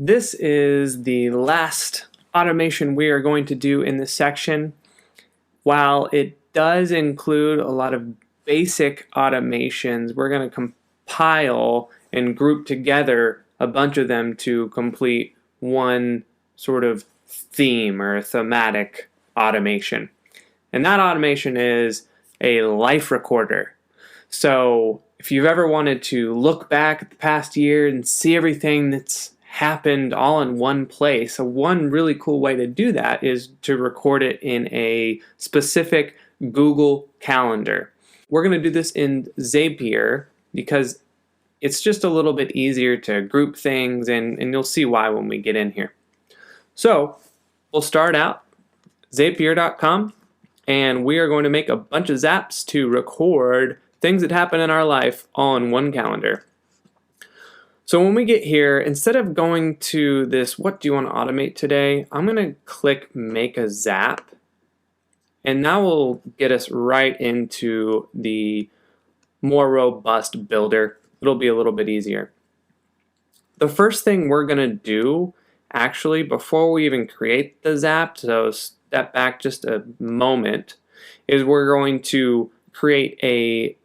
This is the last automation we are going to do in this section. While it does include a lot of basic automations, we're going to compile and group together a bunch of them to complete one sort of theme or a thematic automation. And that automation is a life recorder. So if you've ever wanted to look back at the past year and see everything that's happened all in one place, so one really cool way to do that is to record it in a specific Google Calendar. We're going to do this in Zapier because it's just a little bit easier to group things, and you'll see why when we get in here. So we'll start out Zapier.com, and we are going to make a bunch of zaps to record things that happen in our life all in one calendar. So when we get here, instead of going to this, what do you want to automate today? I'm going to click make a zap, and that will get us right into the more robust builder. It'll be a little bit easier. The first thing we're going to do, actually, before we even create the zap, so step back just a moment, is we're going to create a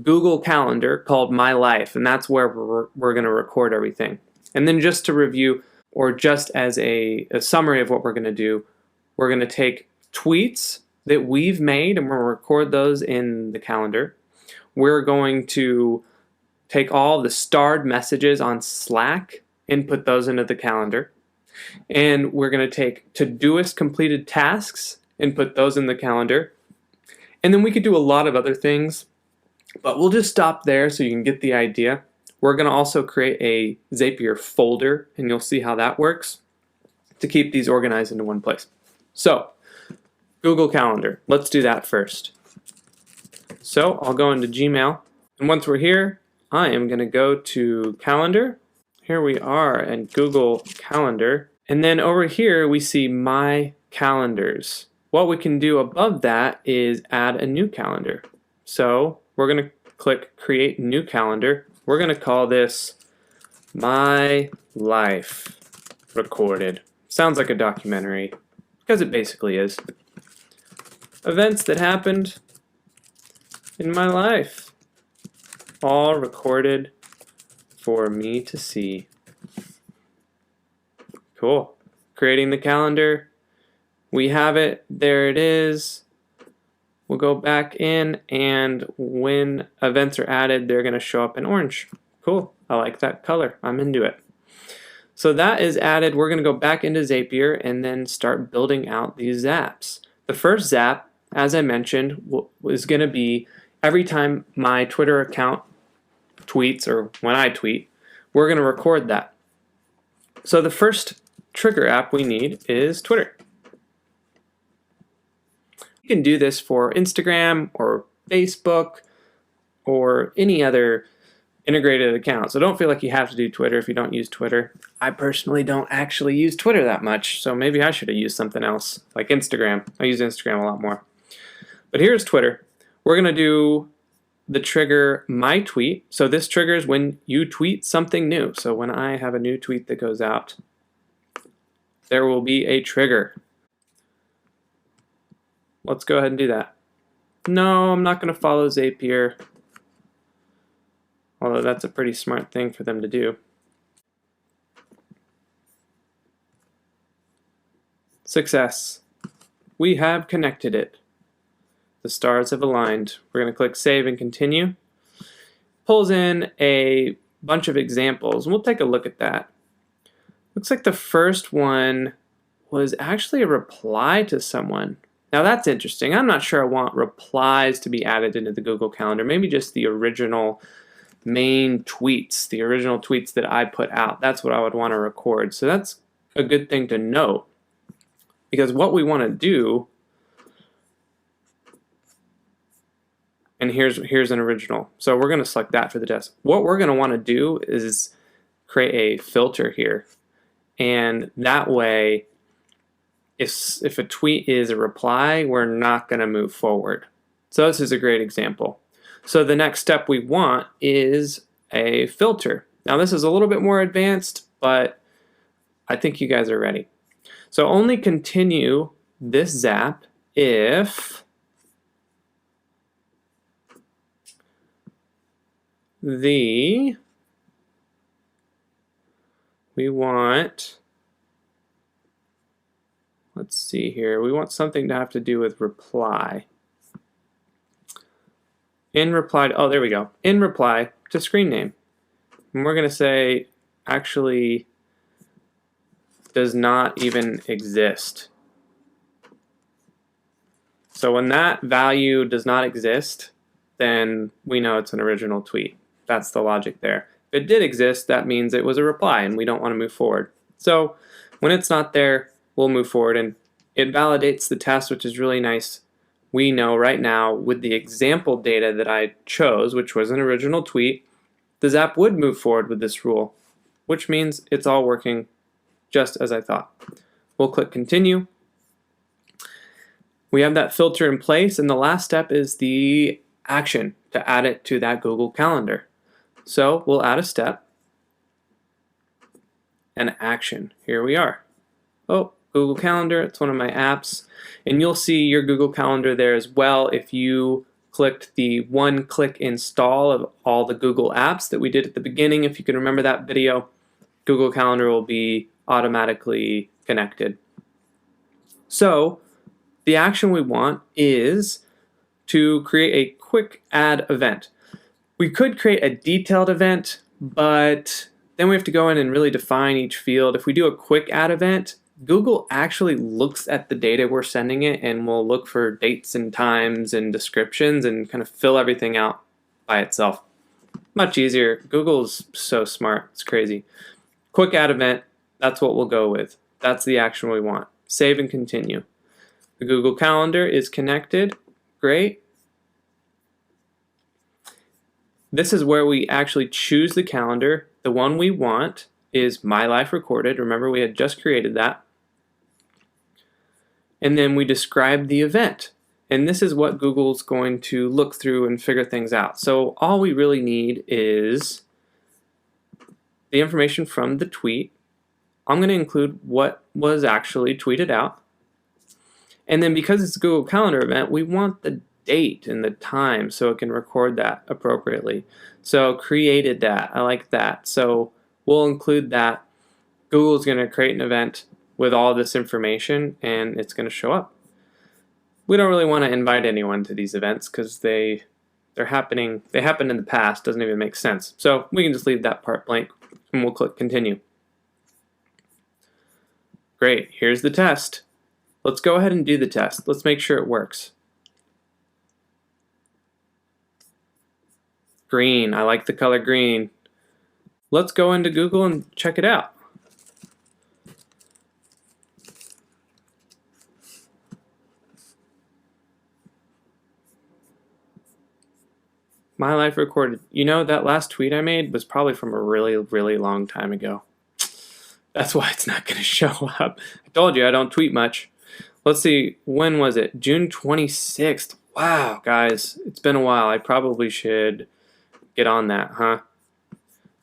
Google Calendar called My Life, and that's where we're going to record everything. And then just to review, or just as a summary of what we're going to do, we're going to take tweets that we've made and we'll record those in the calendar. We're going to take all the starred messages on Slack and put those into the calendar. And we're going to take Todoist completed tasks and put those in the calendar. And then we could do a lot of other things, but we'll just stop there so you can get the idea. We're going to also create a Zapier folder, and you'll see how that works to keep these organized into one place. So, Google Calendar. Let's do that first. So, I'll go into Gmail, and once we're here, I am going to go to Calendar. Here we are in Google Calendar, and then over here we see My Calendars. What we can do above that is add a new calendar. So, we're going to click Create New Calendar. We're going to call this My Life Recorded. Sounds like a documentary, because it basically is. Events that happened in my life, all recorded for me to see. Cool. Creating the calendar. We have it. There it is. We'll go back in, and when events are added, they're going to show up in orange. Cool. I like that color. I'm into it. So that is added. We're going to go back into Zapier and then start building out these zaps. The first zap, as I mentioned, is going to be every time my Twitter account tweets, or when I tweet, we're going to record that. So the first trigger app we need is Twitter. You can do this for Instagram or Facebook or any other integrated account. So don't feel like you have to do Twitter if you don't use Twitter. I personally don't actually use Twitter that much, so maybe I should have used something else, like Instagram. I use Instagram a lot more. But here's Twitter. We're going to do the trigger My Tweet. So this triggers when you tweet something new. So when I have a new tweet that goes out, there will be a trigger. Let's go ahead and do that. No, I'm not going to follow Zapier, although that's a pretty smart thing for them to do. Success. We have connected it. The stars have aligned. We're going to click Save and Continue. Pulls in a bunch of examples, and we'll take a look at that. Looks like the first one was actually a reply to someone. Now that's interesting. I'm not sure I want replies to be added into the Google Calendar. Maybe just the original main tweets, the original tweets that I put out. That's what I would want to record. So that's a good thing to note, because what we want to do, and here's an original. So we're going to select that for the test. What we're going to want to do is create a filter here, and that way, if a tweet is a reply, we're not going to move forward. So this is a great example. So the next step we want is a filter. Now this is a little bit more advanced, but I think you guys are ready. So only continue this zap if we want, let's see here, we want something to have to do with reply. In reply, oh, there we go. In reply to screen name. And we're going to say, actually, does not even exist. So when that value does not exist, then we know it's an original tweet. That's the logic there. If it did exist, that means it was a reply and we don't want to move forward. So when it's not there, we'll move forward, and it validates the test, which is really nice. We know right now with the example data that I chose, which was an original tweet, the Zap would move forward with this rule, which means it's all working just as I thought. We'll click continue. We have that filter in place, and the last step is the action to add it to that Google Calendar. So we'll add a step, an action. Here we are. Oh, Google Calendar, it's one of my apps. And you'll see your Google Calendar there as well if you clicked the one-click install of all the Google apps that we did at the beginning. If you can remember that video, Google Calendar will be automatically connected. So the action we want is to create a quick add event. We could create a detailed event, but then we have to go in and really define each field. If we do a quick add event, Google actually looks at the data we're sending it and will look for dates and times and descriptions and kind of fill everything out by itself. Much easier. Google's so smart. It's crazy. Quick add event, that's what we'll go with. That's the action we want. Save and continue. The Google Calendar is connected. Great. This is where we actually choose the calendar. The one we want is My Life Recorded. Remember, we had just created that. And then we describe the event. And this is what Google's going to look through and figure things out. So all we really need is the information from the tweet. I'm going to include what was actually tweeted out. And then because it's a Google Calendar event, we want the date and the time so it can record that appropriately. So created that. I like that. So we'll include that. Google's going to create an event with all this information and it's going to show up. We don't really want to invite anyone to these events because they happened in the past. Doesn't even make sense. So we can just leave that part blank and we'll click continue. Great, here's the test. Let's go ahead and do the test. Let's make sure it works. Green, I like the color green. Let's go into Google and check it out. My Life Recorded. You know, that last tweet I made was probably from a really, really long time ago. That's why it's not going to show up. I told you I don't tweet much. Let's see, when was it? June 26th. Wow, guys, it's been a while. I probably should get on that, huh?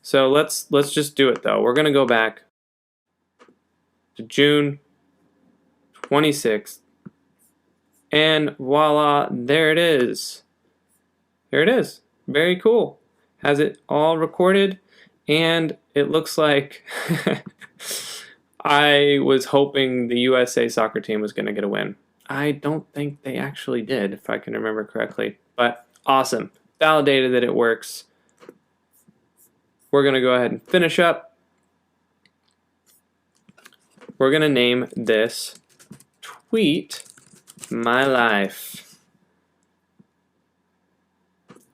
So let's just do it though. We're going to go back to June 26th. And voila, there it is. There it is. Very cool. Has it all recorded, and it looks like I was hoping the USA soccer team was going to get a win. I don't think they actually did, if I can remember correctly. But awesome. Validated that it works. We're going to go ahead and finish up. We're going to name this Tweet My Life.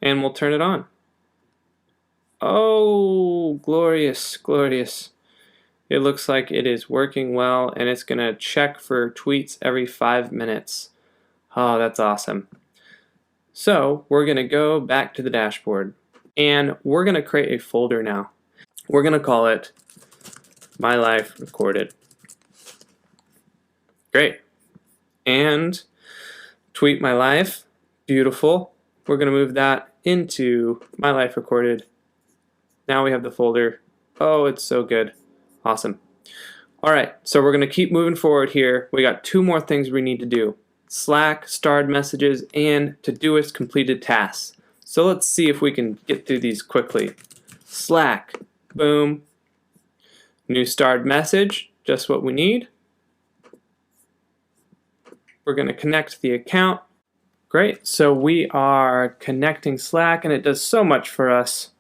And we'll turn it on. Oh, glorious, glorious. It looks like it is working well, and it's going to check for tweets every 5 minutes. Oh, that's awesome. So we're going to go back to the dashboard, and we're going to create a folder now. We're going to call it My Life Recorded. Great. And Tweet My Life, beautiful. We're going to move that into My Life Recorded. Now we have the folder. Oh, it's so good. Awesome. All right, so we're going to keep moving forward here. We got 2 more things we need to do. Slack, starred messages, and Todoist completed tasks. So let's see if we can get through these quickly. Slack, boom. New starred message, just what we need. We're going to connect the account. Great, so we are connecting Slack, and it does so much for us.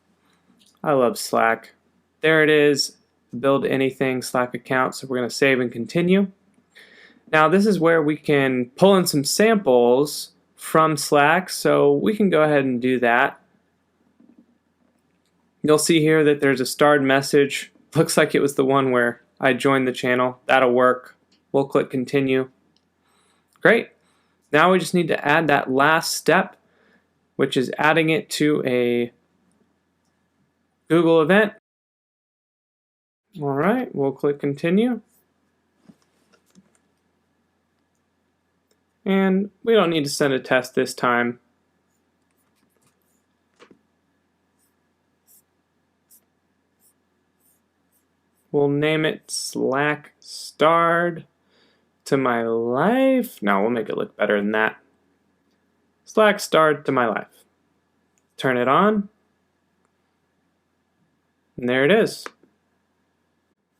I love Slack. There it is, build anything Slack account. So we're going to save and continue. Now this is where we can pull in some samples from Slack, so we can go ahead and do that. You'll see here that there's a starred message. Looks like it was the one where I joined the channel. That'll work. We'll click continue. Great. Now we just need to add that last step, which is adding it to a Google event. All right, we'll click continue. And we don't need to send a test this time. We'll name it Slack Starred to My Life. No, we'll make it look better than that. Slack Starred to My Life. Turn it on. And there it is.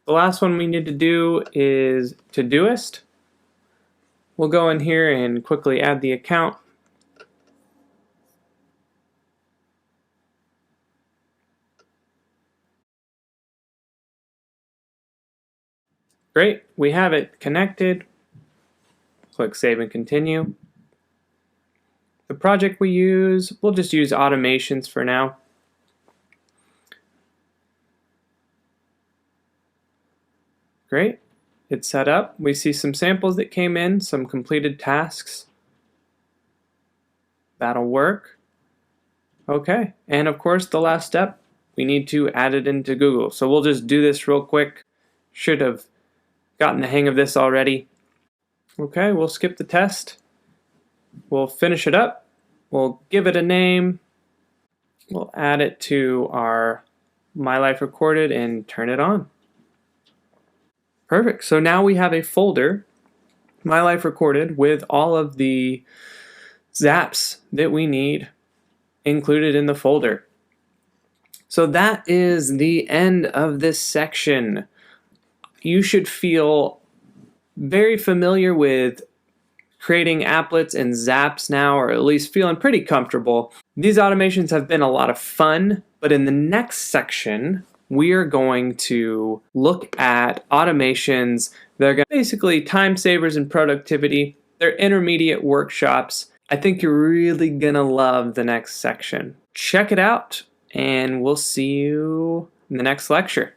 The last one we need to do is Todoist. We'll go in here and quickly add the account. Great, we have it connected. Click Save and Continue. The project we use, we'll just use automations for now. Great, it's set up. We see some samples that came in, some completed tasks. That'll work. Okay, and of course the last step, we need to add it into Google. So we'll just do this real quick. Should have gotten the hang of this already. Okay, we'll skip the test. We'll finish it up. We'll give it a name. We'll add it to our My Life Recorded and turn it on. Perfect. So now we have a folder, My Life Recorded, with all of the zaps that we need included in the folder. So that is the end of this section. You should feel very familiar with creating applets and zaps now, or at least feeling pretty comfortable. These automations have been a lot of fun, but in the next section, we are going to look at automations that are basically time savers and productivity. They're intermediate workshops. I think you're really gonna love the next section. Check it out, and we'll see you in the next lecture.